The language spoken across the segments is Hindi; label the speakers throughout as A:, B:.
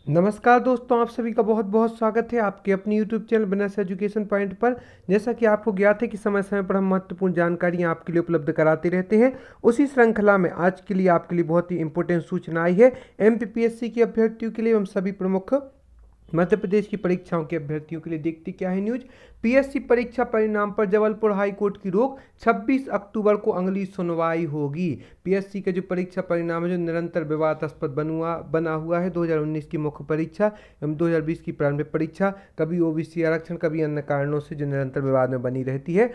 A: नमस्कार दोस्तों, आप सभी का बहुत बहुत स्वागत है आपके अपने YouTube channel business education point पर। जैसा कि आपको ज्ञात है कि समय समय पर हम महत्वपूर्ण जानकारियां आपके लिए उपलब्ध कराते रहते हैं। उसी श्रृंखला में आज के लिए आपके लिए बहुत ही इंपॉर्टेंट सूचना आई है। MPPSC के अभ्यर्थियों के लिए हम सभी प्रमुख मध्य प्रदेश की परीक्षाओं के अभ्यर्थियों के लिए देखते क्या है न्यूज। पीएससी परीक्षा परिणाम पर जबलपुर हाई कोर्ट की रोक, 26 अक्टूबर को अगली सुनवाई होगी। पीएससी के जो परीक्षा परिणाम है जो निरंतर विवादास्पद बना हुआ है, 2019 की मुख्य परीक्षा एवं 2020 की प्रारंभिक परीक्षा, कभी ओबीसी आरक्षण कभी अन्य कारणों से जो निरंतर विवाद में बनी रहती है।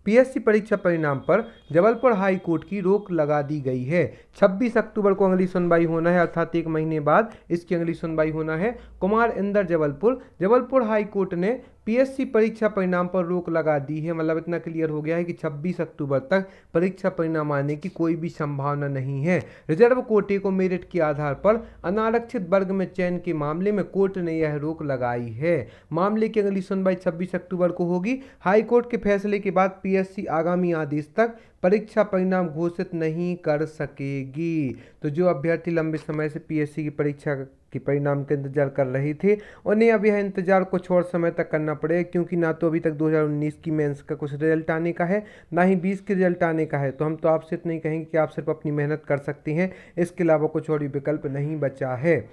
A: पीएससी परीक्षा परिणाम पर जबलपुर हाई कोर्ट की रोक लगा दी गई है। 26 अक्टूबर को अगली सुनवाई होना है, अर्थात एक महीने बाद इसकी अगली सुनवाई होना है। कुमार इंदर जबलपुर हाई कोर्ट ने पीएससी परीक्षा परिणाम पर रोक लगा दी है। मतलब इतना क्लियर हो गया है कि 26 अक्टूबर तक परीक्षा परिणाम आने की कोई भी संभावना नहीं है। रिजर्व कोटे को मेरिट के आधार पर अनारक्षित वर्ग में चयन के मामले में कोर्ट ने यह रोक लगाई है। मामले की अगली सुनवाई 26 अक्टूबर को होगी। हाई कोर्ट के फैसले के बाद पीएससी आगामी आदेश तक परीक्षा परिणाम घोषित नहीं कर सकेगी। तो जो अभ्यर्थी लंबे समय से पीएससी की परीक्षा के परिणाम का इंतजार कर रहे थे, उन्हें अब यह इंतजार कुछ और समय तक करना पड़ेगा, क्योंकि ना तो अभी तक 2019 की मेंस का कुछ रिजल्ट आने का है, ना ही 20 के रिजल्ट आने का है। तो हम तो आपसे इतना ही कहेंगे कि आप सिर्फ अपनी मेहनत कर सकते हैं, इसके अलावा कुछ और विकल्प नहीं बचा है।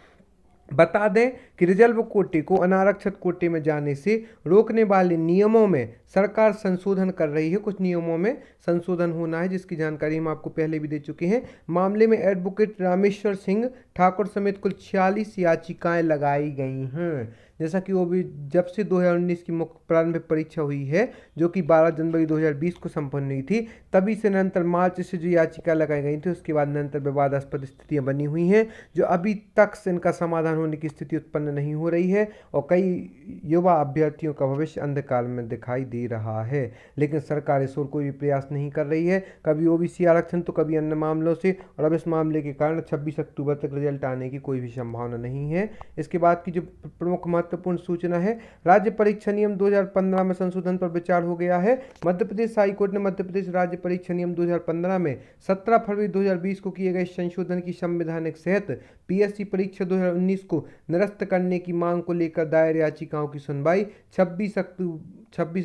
A: बता दें कि रिजर्व कोटे को अनारक्षित कोटे में जाने से रोकने वाले नियमों में सरकार संशोधन कर रही है। कुछ नियमों में संशोधन होना है, जिसकी जानकारी हम आपको पहले भी दे चुके हैं। मामले में एडवोकेट रामेश्वर सिंह ठाकुर समेत कुल 46 याचिकाएं लगाई गई हैं। जैसा कि वो भी जब से 2019 की मुख्य प्रारंभिक परीक्षा हुई है, जो कि 12 जनवरी 2020 को संपन्न हुई थी, तभी से निरंतर मार्च से जो याचिका लगाई गई थी, उसके बाद निरंतर विवादास्पद स्थितियां बनी हुई हैं, जो अभी तक से इनका समाधान होने की स्थिति उत्पन्न नहीं हो रही है। और कई युवा अभ्यर्थियों का भविष्य अंधकार में दिखाई दे रहा है। लेकिन सरकार इस ओर कोई भी प्रयास नहीं कर रही है, कभी ओबीसी आरक्षण तो कभी अन्य मामलों से। और अब इस मामले के कारण 26 अक्टूबर तक रिजल्ट आने की कोई भी संभावना नहीं है। इसके बाद की जो प्रमुख महत्वपूर्ण सूचना है, राज्य परीक्षा नियम 2015 में संशोधन पर विचार हो गया है। मध्य प्रदेश हाई कोर्ट ने मध्य प्रदेश राज्य परीक्षा नियम 2015 में 17 फरवरी 2020 को किए गए संशोधन की संवैधानिक सहित पीएससी परीक्षा 2019 को निरस्त करने की मांग को लेकर दायर याचिकाओं की सुनवाई 26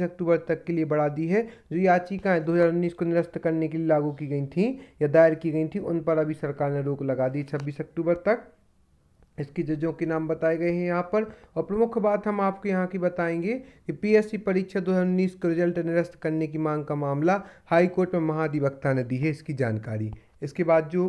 A: अक्टूबर तक के लिए बढ़ा दी है। जो याचिकाएं 2019 को निरस्त करने के लिए लागू की गई थी या दायर की गई थी, उन पर अभी सरकार ने रोक लगा दी 26 अक्टूबर तक। इसकी जजों के नाम बताए गए हैं यहाँ पर। और प्रमुख बात हम आपको यहाँ की बताएंगे कि पीएससी परीक्षा 2019 का रिजल्ट निरस्त करने की मांग का मामला हाई कोर्ट में महाधिवक्ता ने दी है, इसकी जानकारी। इसके बाद जो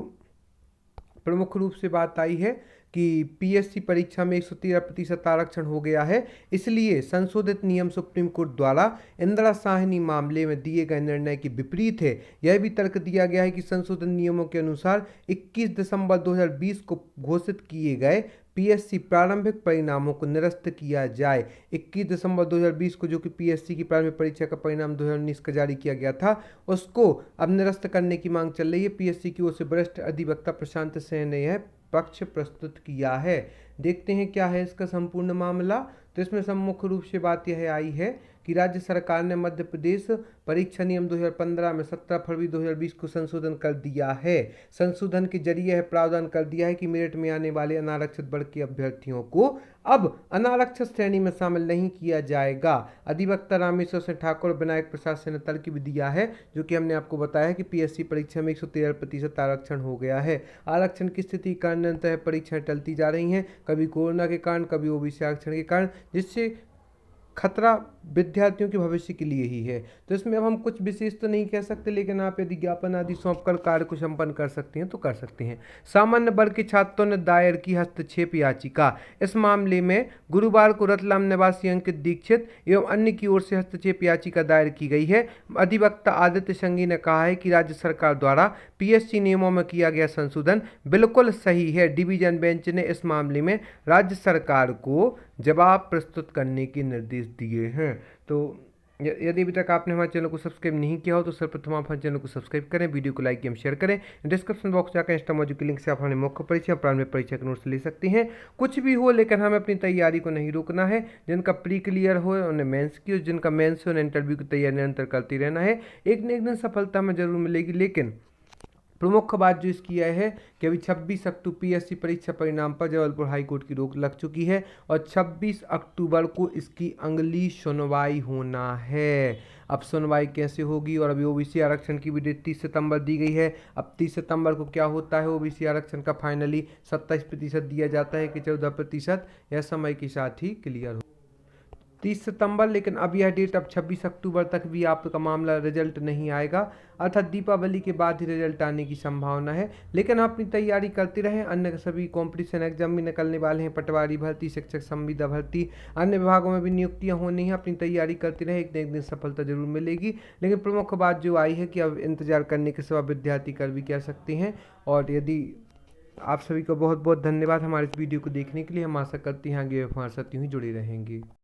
A: प्रमुख रूप से बात आई है कि पीएससी परीक्षा में 113% आरक्षण हो गया है, इसलिए संशोधित नियम सुप्रीम कोर्ट द्वारा इंदिरा साहनी मामले में दिए गए निर्णय के विपरीत है। यह भी तर्क दिया गया है कि संशोधन नियमों के अनुसार 21 दिसंबर 2020 को घोषित किए गए पीएससी प्रारंभिक परिणामों को निरस्त किया जाए। 21 दिसंबर 2020 को जो कि पीएससी की प्रारंभिक परीक्षा का परिणाम 2019 का जारी किया गया था, उसको अब निरस्त करने की मांग चल रही है। पीएससी की ओर से वरिष्ठ अधिवक्ता प्रशांत सिंह ने यह पक्ष प्रस्तुत किया है। देखते हैं क्या है इसका संपूर्ण मामला। तो इसमें मुख्य रूप से बात यह आई है कि राज्य सरकार ने मध्य प्रदेश परीक्षा नियम 2015 में 17 फरवरी 2020 को संशोधन कर दिया है। संशोधन के जरिए यह प्रावधान कर दिया है कि मेरिट में आने वाले अनारक्षित वर्ग के अभ्यर्थियों को अब अनारक्षित श्रेणी में शामिल नहीं किया जाएगा। अधिवक्ता रामेश्वर सिंह ठाकुर और विनायक प्रसाद सिंह ने तर्क भी दिया है, जो कि हमने आपको बताया कि पीएससी परीक्षा में 113% आरक्षण हो गया है। आरक्षण की स्थिति के कारण निरंतर परीक्षाएं टलती जा रही हैं, कभी कोरोना के कारण, कभी ओबीसी आरक्षण के कारण, जिससे खतरा विद्यार्थियों के भविष्य के लिए ही है। तो इसमें अब हम कुछ विशेष तो नहीं कह सकते, लेकिन आप यदि ज्ञापन आदि सौंपकर कार्य को संपन्न कर सकते हैं तो कर सकते हैं। सामान्य वर्ग के छात्रों ने दायर की हस्तक्षेप याचिका। इस मामले में गुरुवार को रतलाम निवासी अंकित दीक्षित एवं अन्य की ओर से हस्तक्षेप याचिका दायर की गई है। अधिवक्ता आदित्य संघी ने कहा है कि राज्य सरकार द्वारा पीएससी नियमों में किया गया संशोधन बिल्कुल सही है। डिवीजन बेंच ने इस मामले में राज्य सरकार को जवाब प्रस्तुत करने के निर्देश दिए हैं। तो यदि अभी तक आपने हमारे चैनल को सब्सक्राइब नहीं किया हो तो सर्वप्रथम आप हमारे चैनल को सब्सक्राइब करें, वीडियो को लाइक एवं शेयर करें। डिस्क्रिप्शन बॉक्स जाकर इंस्टा मौजूद के लिंक से आप हमारे मुख्य परीक्षा प्रारंभिक परीक्षा के नोट्स ले सकते हैं। कुछ भी हो, लेकिन हमें अपनी तैयारी को नहीं रोकना है। जिनका प्री क्लियर हो उन्हें मेंस की, जिनका मेंस हो उन्हें इंटरव्यू की तैयारी निरंतर करती रहना है। एक न एक दिन सफलता हमें जरूर मिलेगी, लेकिन प्रमुख बात जो इसकी यह है कि अभी 26 अक्टूबर पीएससी परीक्षा परिणाम पर जबलपुर हाईकोर्ट की रोक लग चुकी है और 26 अक्टूबर को इसकी अगली सुनवाई होना है। अब सुनवाई कैसे होगी, और अभी ओबीसी आरक्षण की भी डेट 30 सितंबर दी गई है। अब 30 सितंबर को क्या होता है, ओबीसी आरक्षण का फाइनली 27% दिया जाता है कि 14%, यह समय के साथ ही क्लियर हो 30 सितंबर। लेकिन अब यह डेट अब 26 अक्टूबर तक भी आपका मामला रिजल्ट नहीं आएगा, अर्थात दीपावली के बाद ही रिजल्ट आने की संभावना है। लेकिन आप अपनी तैयारी करते रहें, अन्य सभी कॉम्पिटिशन एग्जाम भी निकलने वाले हैं, पटवारी भर्ती, शिक्षक संविदा भर्ती, अन्य विभागों में भी नियुक्तियां होनी हैं। अपनी तैयारी करते रहे, एक न एक दिन सफलता जरूर मिलेगी। लेकिन प्रमुख बात जो आई है कि अब इंतजार करने के सिवा विद्यार्थी कर भी क्या सकते हैं। और यदि आप सभी को बहुत बहुत धन्यवाद हमारे इस वीडियो को देखने के लिए। हम आशा करते हैं आगे हमारे साथ यूं ही जुड़े रहेंगे।